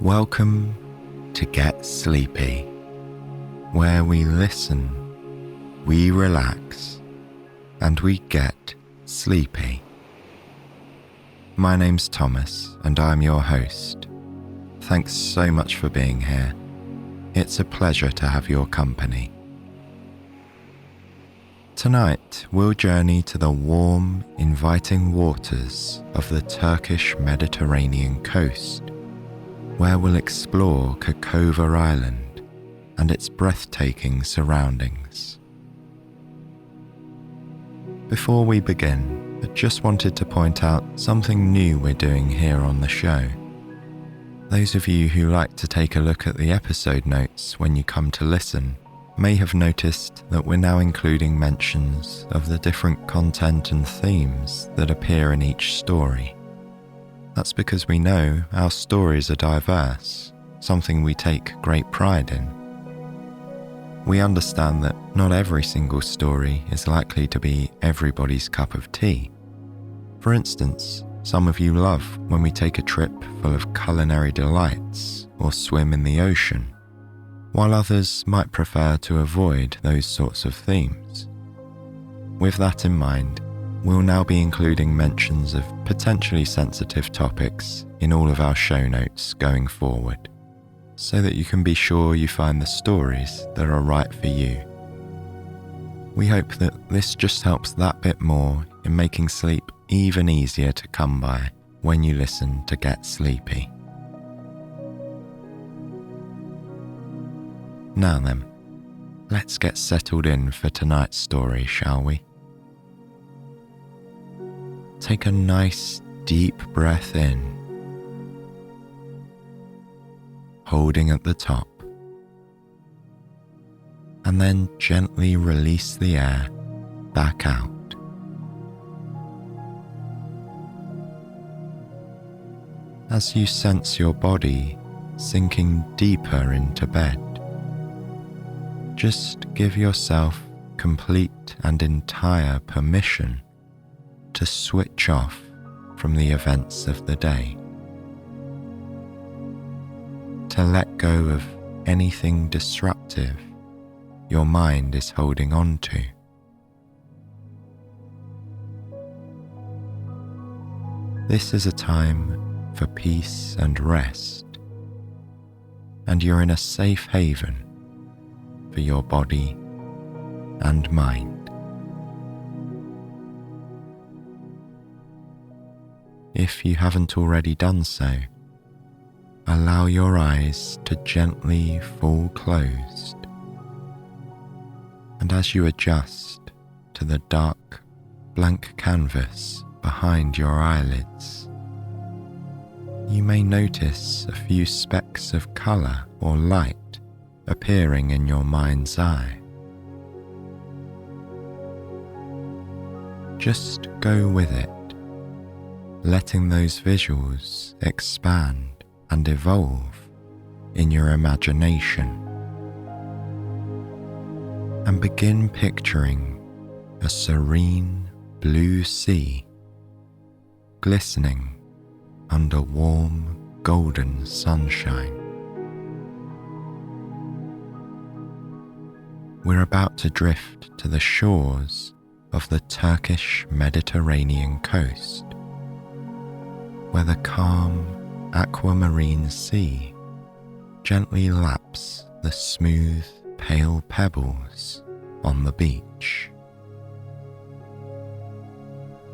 Welcome to Get Sleepy, where we listen, we relax, and we get sleepy. My name's Thomas, and I'm your host. Thanks so much for being here. It's a pleasure to have your company. Tonight, we'll journey to the warm, inviting waters of the Turkish Mediterranean coast, where we'll explore Kekova Island and its breathtaking surroundings. Before we begin, I just wanted to point out something new we're doing here on the show. Those of you who like to take a look at the episode notes when you come to listen may have noticed that we're now including mentions of the different content and themes that appear in each story. That's because we know our stories are diverse, something we take great pride in. We understand that not every single story is likely to be everybody's cup of tea. For instance, some of you love when we take a trip full of culinary delights or swim in the ocean, while others might prefer to avoid those sorts of themes. With that in mind, we'll now be including mentions of potentially sensitive topics in all of our show notes going forward, so that you can be sure you find the stories that are right for you. We hope that this just helps that bit more in making sleep even easier to come by when you listen to Get Sleepy. Now then, let's get settled in for tonight's story, shall we? Take a nice deep breath in, holding at the top, and then gently release the air back out. As you sense your body sinking deeper into bed, just give yourself complete and entire permission to switch off from the events of the day, to let go of anything disruptive your mind is holding on to. This is a time for peace and rest, and you're in a safe haven for your body and mind. If you haven't already done so, allow your eyes to gently fall closed, and as you adjust to the dark, blank canvas behind your eyelids, you may notice a few specks of colour or light appearing in your mind's eye. Just go with it, letting those visuals expand and evolve in your imagination, and begin picturing a serene blue sea glistening under warm golden sunshine. We're about to drift to the shores of the Turkish Mediterranean coast, where the calm aquamarine sea gently laps the smooth, pale pebbles on the beach.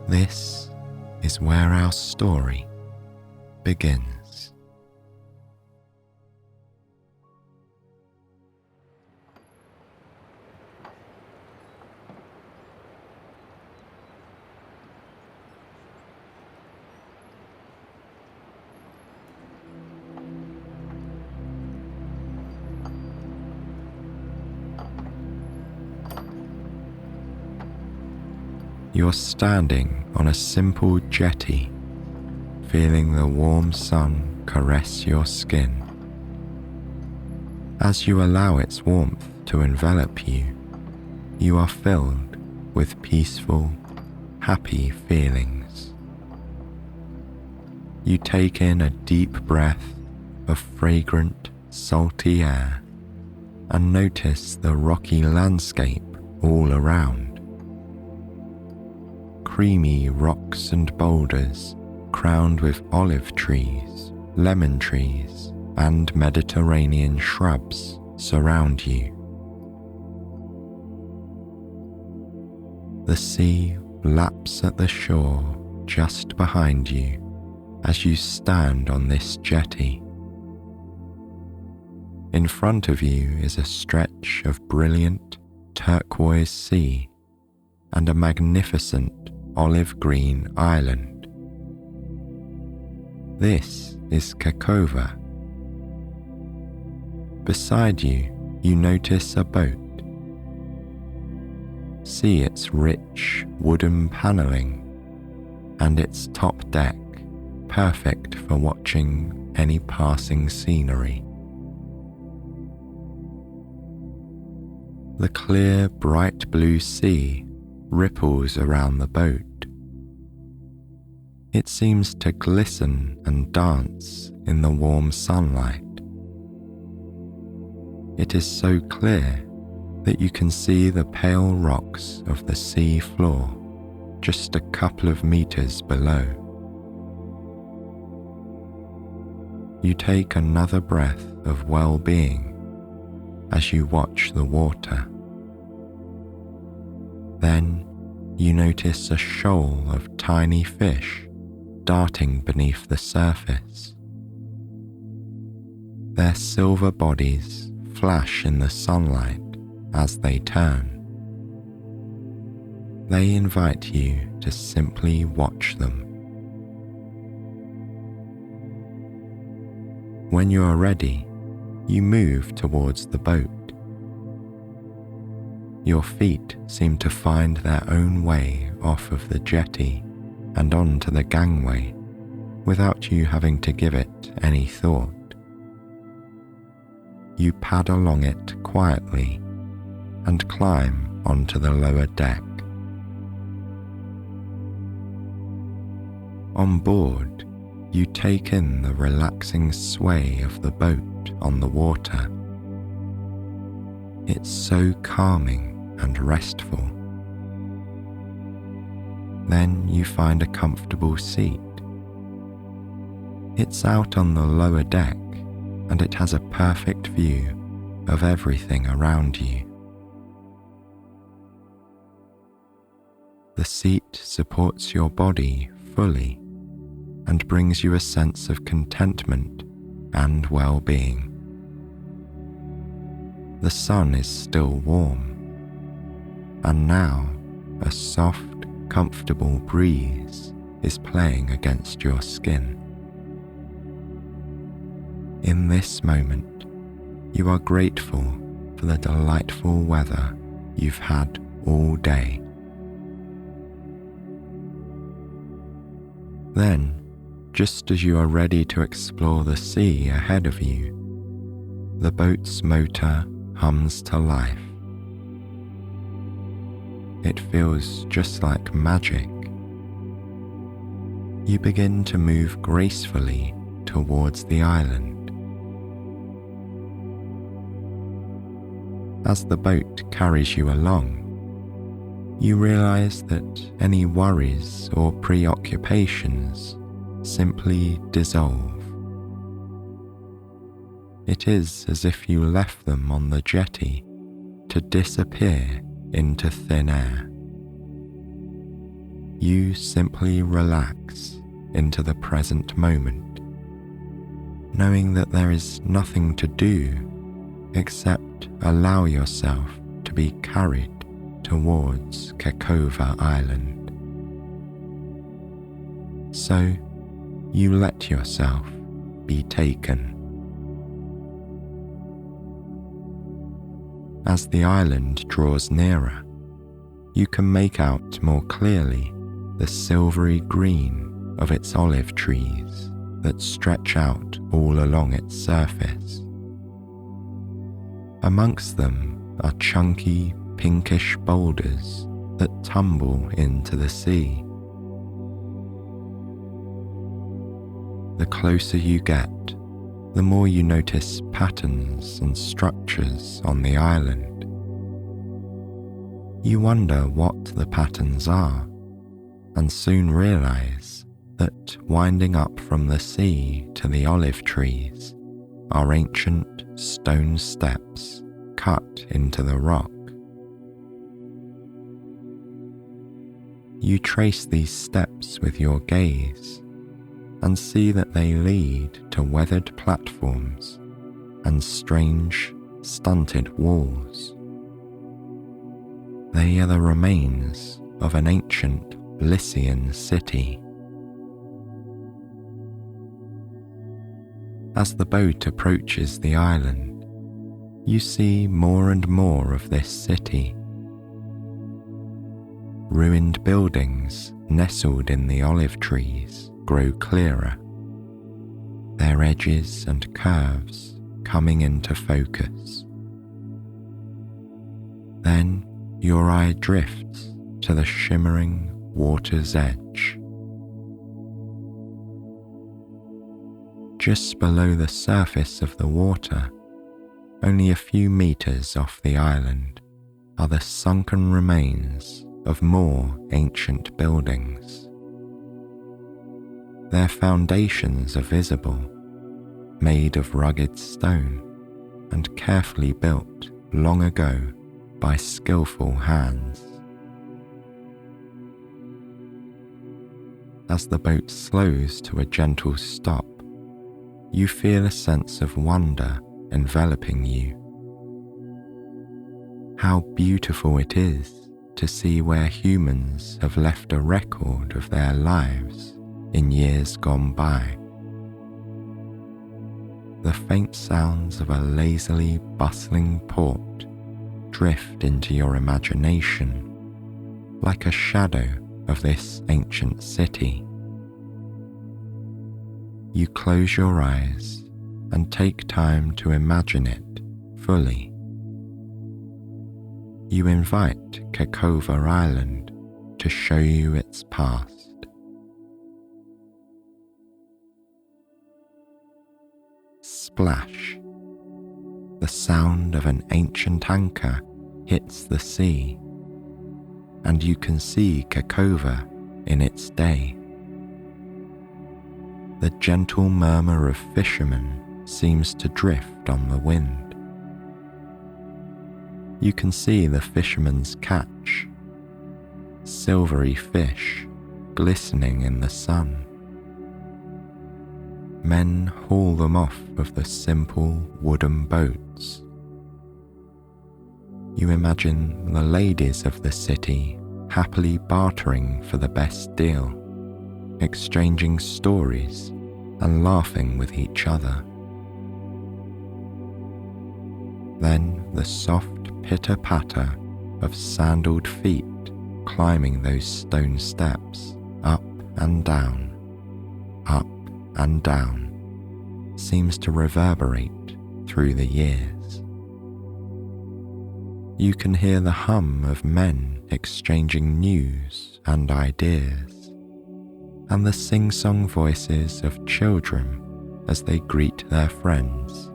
This is where our story begins. You're standing on a simple jetty, feeling the warm sun caress your skin. As you allow its warmth to envelop you, you are filled with peaceful, happy feelings. You take in a deep breath of fragrant, salty air and notice the rocky landscape all around. Creamy rocks and boulders crowned with olive trees, lemon trees, and Mediterranean shrubs surround you. The sea laps at the shore just behind you as you stand on this jetty. In front of you is a stretch of brilliant turquoise sea and a magnificent olive green island. This is Kekova. Beside you, you notice a boat. See its rich wooden paneling and its top deck, perfect for watching any passing scenery. The clear, bright blue sea ripples around the boat. It seems to glisten and dance in the warm sunlight. It is so clear that you can see the pale rocks of the sea floor just a couple of meters below. You take another breath of well-being as you watch the water. Then you notice a shoal of tiny fish darting beneath the surface. Their silver bodies flash in the sunlight as they turn. They invite you to simply watch them. When you are ready, you move towards the boat. Your feet seem to find their own way off of the jetty and onto the gangway without you having to give it any thought. You pad along it quietly and climb onto the lower deck. On board, you take in the relaxing sway of the boat on the water. It's so calming and restful. Then you find a comfortable seat. It's out on the lower deck and it has a perfect view of everything around you. The seat supports your body fully and brings you a sense of contentment and well-being. The sun is still warm, and now a soft, comfortable breeze is playing against your skin. In this moment, you are grateful for the delightful weather you've had all day. Then, just as you are ready to explore the sea ahead of you, the boat's motor hums to life. It feels just like magic. You begin to move gracefully towards the island. As the boat carries you along, you realize that any worries or preoccupations simply dissolve. It is as if you left them on the jetty to disappear into thin air. You simply relax into the present moment, knowing that there is nothing to do except allow yourself to be carried towards Kekova Island. So you let yourself be taken. As the island draws nearer, you can make out more clearly the silvery green of its olive trees that stretch out all along its surface. Amongst them are chunky, pinkish boulders that tumble into the sea. The closer you get, the more you notice patterns and structures on the island. You wonder what the patterns are, and soon realize that winding up from the sea to the olive trees are ancient stone steps cut into the rock. You trace these steps with your gaze and see that they lead to weathered platforms and strange, stunted walls. They are the remains of an ancient Lycian city. As the boat approaches the island, you see more and more of this city. Ruined buildings nestled in the olive trees grow clearer, their edges and curves coming into focus. Then your eye drifts to the shimmering water's edge. Just below the surface of the water, only a few meters off the island, are the sunken remains of more ancient buildings. Their foundations are visible, made of rugged stone and carefully built long ago by skillful hands. As the boat slows to a gentle stop, you feel a sense of wonder enveloping you. How beautiful it is to see where humans have left a record of their lives in years gone by. The faint sounds of a lazily bustling port drift into your imagination like a shadow of this ancient city. You close your eyes and take time to imagine it fully. You invite Kekova Island to show you its past. Splash! The sound of an ancient anchor hits the sea, and you can see Kekova in its day. The gentle murmur of fishermen seems to drift on the wind. You can see the fishermen's catch, silvery fish glistening in the sun. Men haul them off of the simple wooden boats. You imagine the ladies of the city happily bartering for the best deal, exchanging stories and laughing with each other. Then the soft pitter-patter of sandaled feet climbing those stone steps, up and down, seems to reverberate through the years. You can hear the hum of men exchanging news and ideas, and the sing-song voices of children as they greet their friends.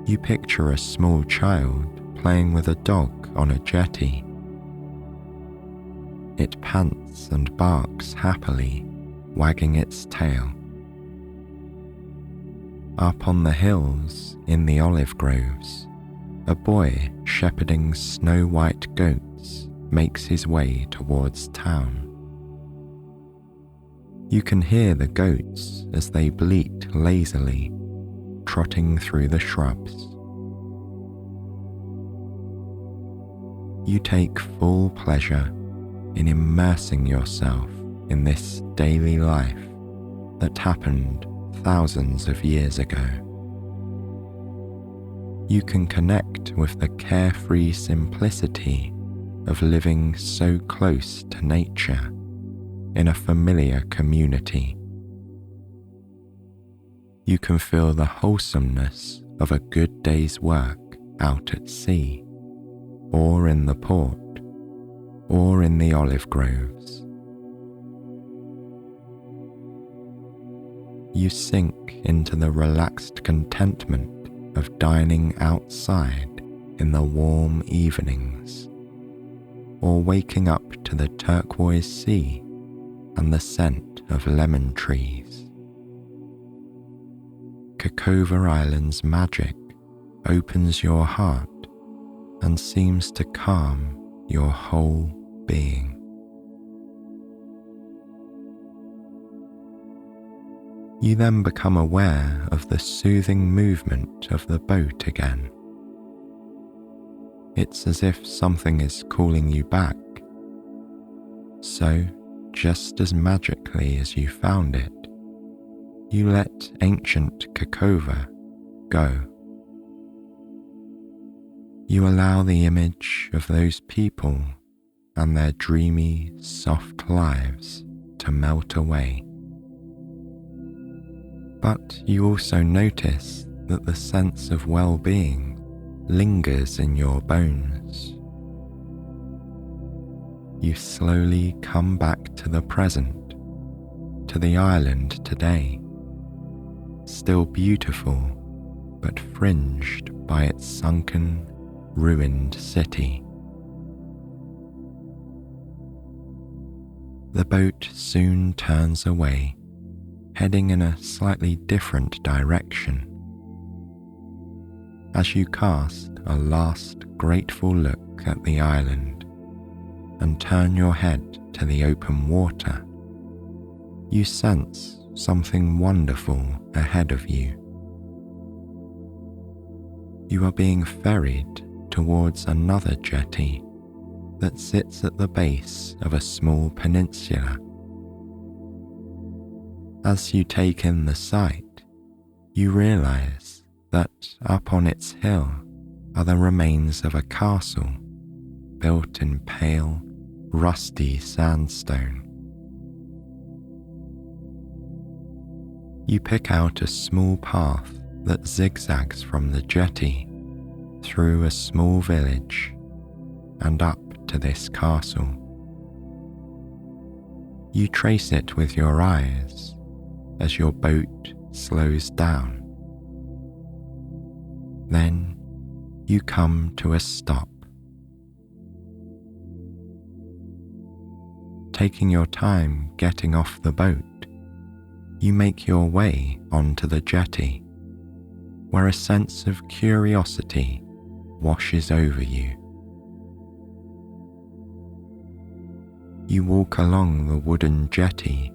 You picture a small child playing with a dog on a jetty. It pants and barks happily, wagging its tail. Up on the hills, in the olive groves, a boy shepherding snow-white goats makes his way towards town. You can hear the goats as they bleat lazily, trotting through the shrubs. You take full pleasure in immersing yourself in this daily life that happened thousands of years ago. You can connect with the carefree simplicity of living so close to nature in a familiar community. You can feel the wholesomeness of a good day's work out at sea, or in the port, or in the olive groves. you sink into the relaxed contentment of dining outside in the warm evenings, or waking up to the turquoise sea and the scent of lemon trees. Kekova Island's magic opens your heart and seems to calm your whole being. You then become aware of the soothing movement of the boat again. It's as if something is calling you back. So, just as magically as you found it, you let ancient Kekova go. You allow the image of those people and their dreamy, soft lives to melt away. But you also notice that the sense of well-being lingers in your bones. You slowly come back to the present, to the island today, still beautiful but fringed by its sunken, ruined city. The boat soon turns away, heading in a slightly different direction. As you cast a last grateful look at the island and turn your head to the open water, you sense something wonderful ahead of you. You are being ferried towards another jetty that sits at the base of a small peninsula. As you take in the sight, you realize that up on its hill are the remains of a castle built in pale, rusty sandstone. You pick out a small path that zigzags from the jetty through a small village and up to this castle. You trace it with your eyes as your boat slows down. Then you come to a stop. Taking your time getting off the boat, you make your way onto the jetty, where a sense of curiosity washes over you. You walk along the wooden jetty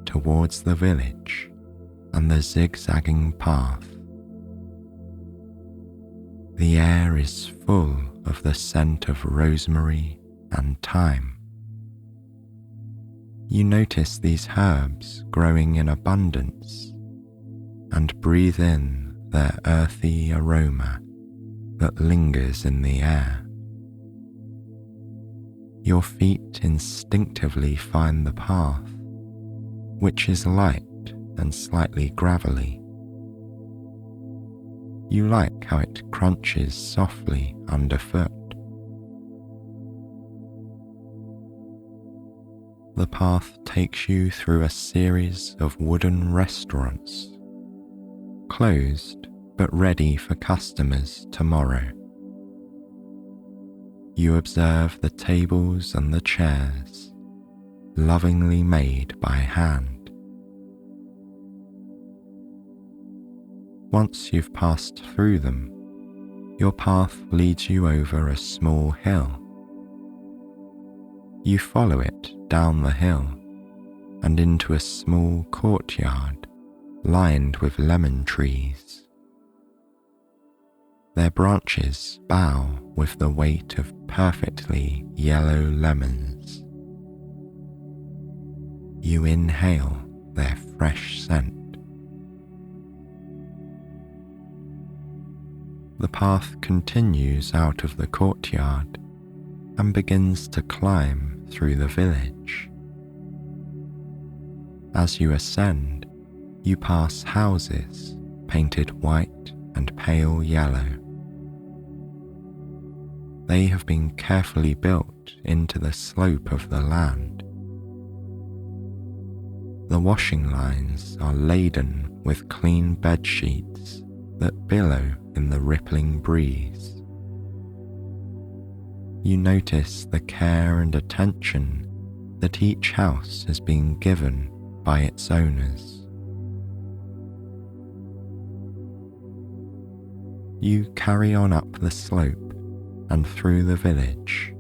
towards the village and the zigzagging path. The air is full of the scent of rosemary and thyme. You notice these herbs growing in abundance and breathe in their earthy aroma that lingers in the air. Your feet instinctively find the path, which is light and slightly gravelly. You like how it crunches softly underfoot. The path takes you through a series of wooden restaurants, closed but ready for customers tomorrow. You observe the tables and the chairs, lovingly made by hand. Once you've passed through them, your path leads you over a small hill. You follow it down the hill and into a small courtyard lined with lemon trees. Their branches bow with the weight of perfectly yellow lemons. You inhale their fresh scent. The path continues out of the courtyard and begins to climb through the village. As you ascend, you pass houses painted white and pale yellow. They have been carefully built into the slope of the land. The washing lines are laden with clean bed sheets that billow in the rippling breeze. You notice the care and attention that each house has been given by its owners. You carry on up the slope and through the village,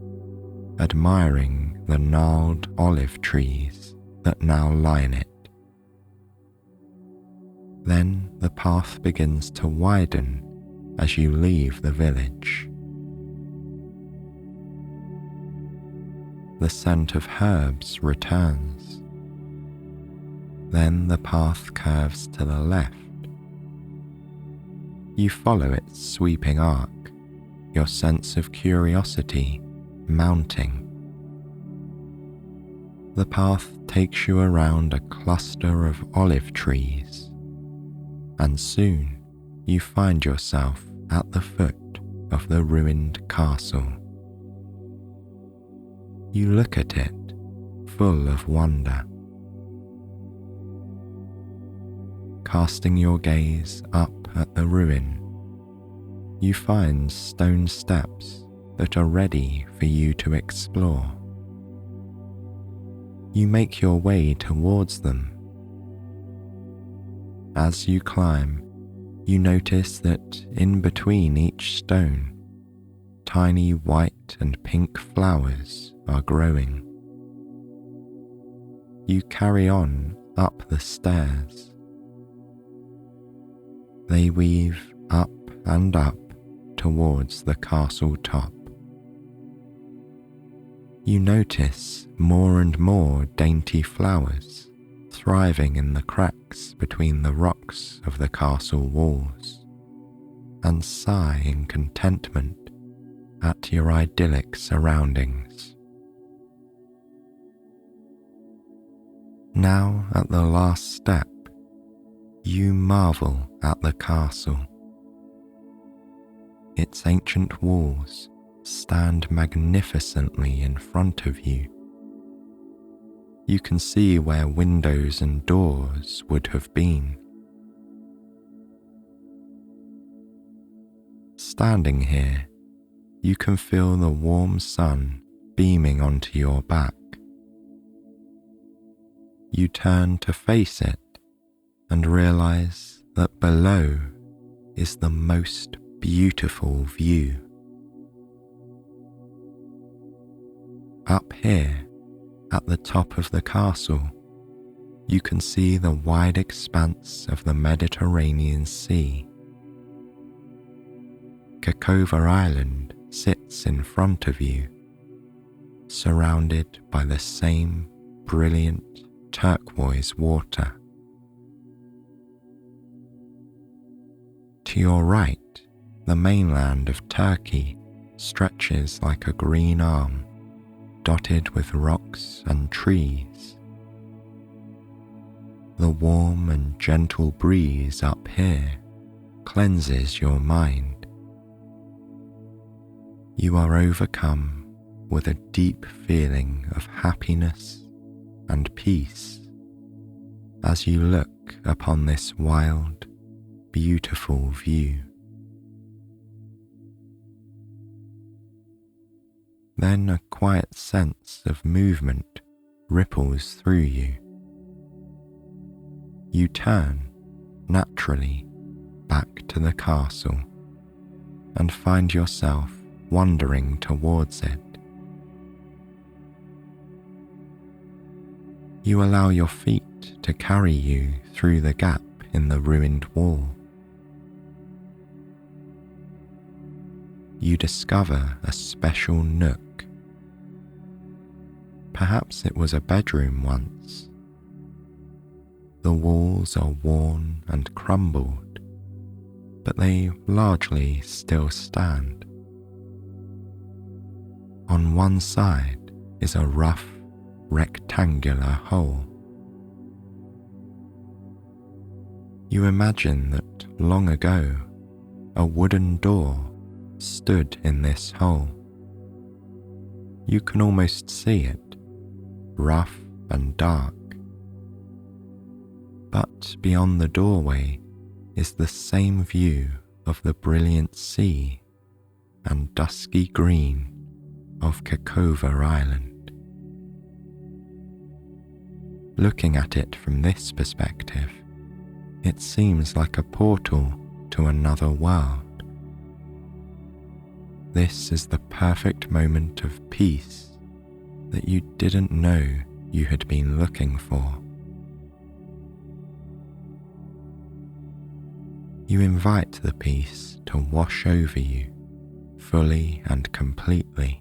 admiring the gnarled olive trees that now line it. Then the path begins to widen as you leave the village. The scent of herbs returns. Then the path curves to the left. You follow its sweeping arc, your sense of curiosity mounting. The path takes you around a cluster of olive trees, and soon you find yourself at the foot of the ruined castle. You look at it, full of wonder. Casting your gaze up at the ruin, you find stone steps that are ready for you to explore. You make your way towards them. As you climb, you notice that in between each stone, tiny white and pink flowers are growing. You carry on up the stairs. They weave up and up towards the castle top. You notice more and more dainty flowers thriving in the cracks between the rocks of the castle walls, and sigh in contentment at your idyllic surroundings. Now at the last step, you marvel at the castle. Its ancient walls stand magnificently in front of you. You can see where windows and doors would have been. Standing here, you can feel the warm sun beaming onto your back. You turn to face it and realize that below is the most beautiful view. Up here, at the top of the castle, you can see the wide expanse of the Mediterranean Sea. Kekova Island sits in front of you, surrounded by the same brilliant turquoise water. To your right, the mainland of Turkey stretches like a green arm, dotted with rocks and trees. The warm and gentle breeze up here cleanses your mind. You are overcome with a deep feeling of happiness and peace as you look upon this wild, beautiful view. Then a quiet sense of movement ripples through you. You turn, naturally, back to the castle and find yourself wandering towards it. You allow your feet to carry you through the gap in the ruined wall. You discover a special nook. Perhaps it was a bedroom once. The walls are worn and crumbled, but they largely still stand. On one side is a rough, rectangular hole. You imagine that long ago, a wooden door stood in this hole. You can almost see it, rough and dark, But beyond the doorway is the same view of the brilliant sea and dusky green of Kekova Island. Looking at it from this perspective, it seems like a portal to another world. This is the perfect moment of peace that you didn't know you had been looking for. You invite the peace to wash over you fully and completely.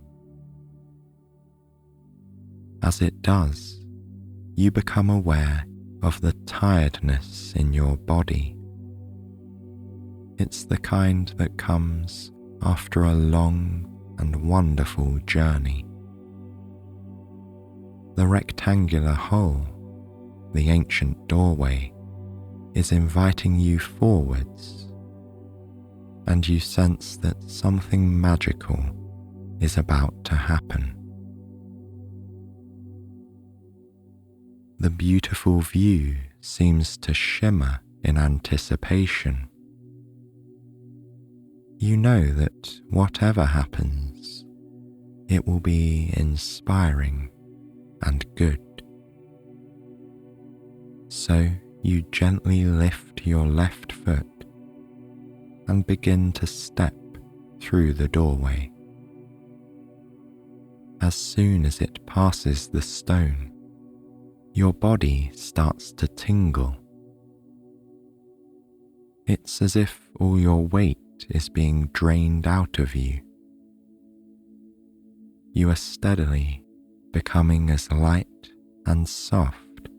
As it does, you become aware of the tiredness in your body. It's the kind that comes after a long and wonderful journey. The rectangular hole, the ancient doorway, is inviting you forwards, and you sense that something magical is about to happen. The beautiful view seems to shimmer in anticipation. You know that whatever happens, it will be inspiring and good. So you gently lift your left foot and begin to step through the doorway. As soon as it passes the stone, your body starts to tingle. It's as if all your weight is being drained out of you. You are steadily becoming as light and soft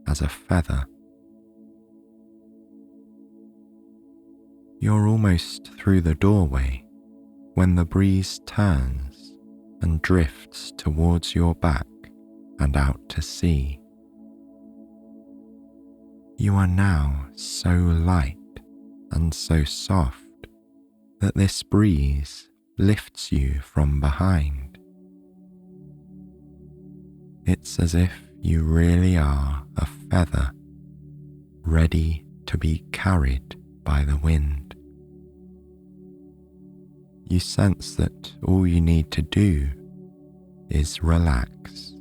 as a feather. You're almost through the doorway when the breeze turns and drifts towards your back and out to sea. You are now so light and so soft that this breeze lifts you from behind. It's as if you really are a feather, ready to be carried by the wind. You sense that all you need to do is relax.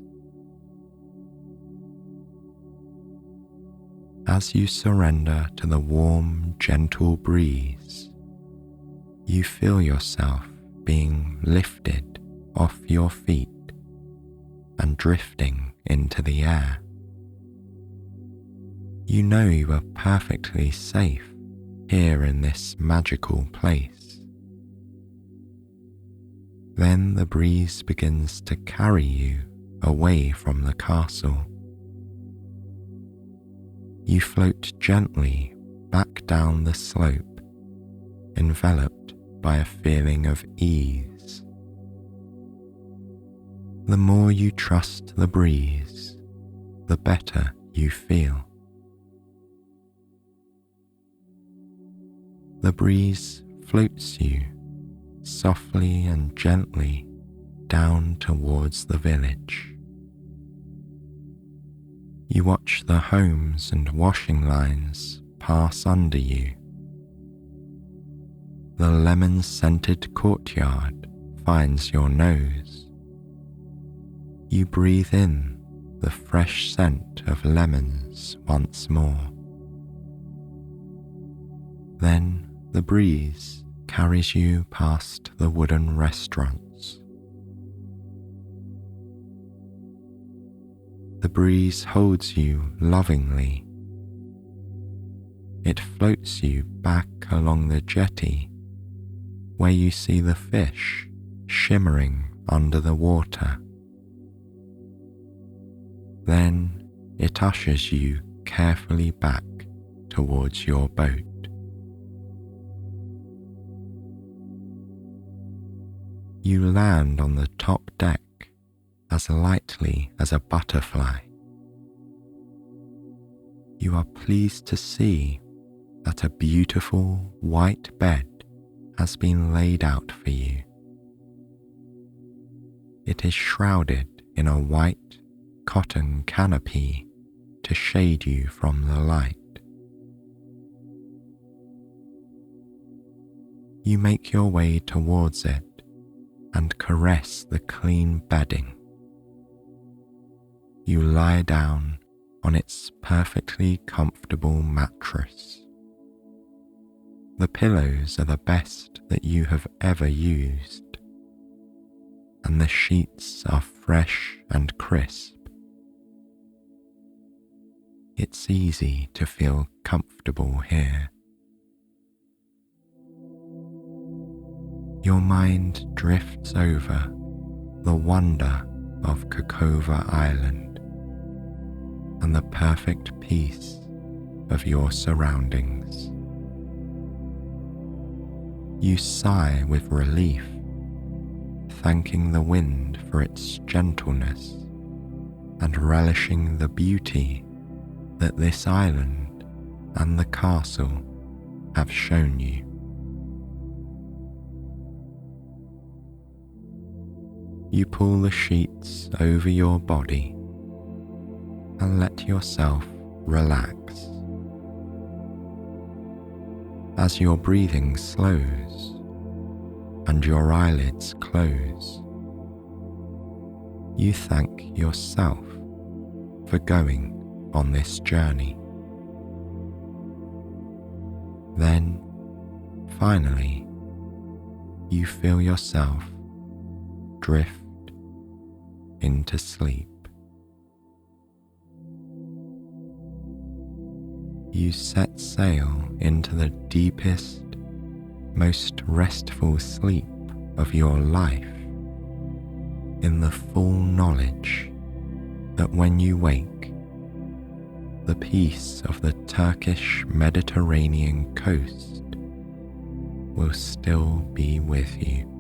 As you surrender to the warm, gentle breeze, you feel yourself being lifted off your feet and drifting into the air. You know you are perfectly safe here in this magical place. Then the breeze begins to carry you away from the castle. You float gently back down the slope, enveloped by a feeling of ease. The more you trust the breeze, the better you feel. The breeze floats you softly and gently down towards the village. You watch the homes and washing lines pass under you. The lemon-scented courtyard finds your nose. You breathe in the fresh scent of lemons once more. Then the breeze carries you past the wooden restaurants. The breeze holds you lovingly. It floats you back along the jetty, where you see the fish shimmering under the water. Then it ushers you carefully back towards your boat. You land on the top deck as lightly as a butterfly. You are pleased to see that a beautiful white bed has been laid out for you. It is shrouded in a white cotton canopy to shade you from the light. You make your way towards it and caress the clean bedding. You lie down on its perfectly comfortable mattress. The pillows are the best that you have ever used, and the sheets are fresh and crisp. It's easy to feel comfortable here. Your mind drifts over the wonder of Kekova Island and the perfect peace of your surroundings. You sigh with relief, thanking the wind for its gentleness and relishing the beauty that this island and the castle have shown you. You pull the sheets over your body and let yourself relax. As your breathing slows and your eyelids close, you thank yourself for going on this journey. Then, finally, you feel yourself drift into sleep. You set sail into the deepest, most restful sleep of your life, in the full knowledge that when you wake, the peace of the Turkish Mediterranean coast will still be with you.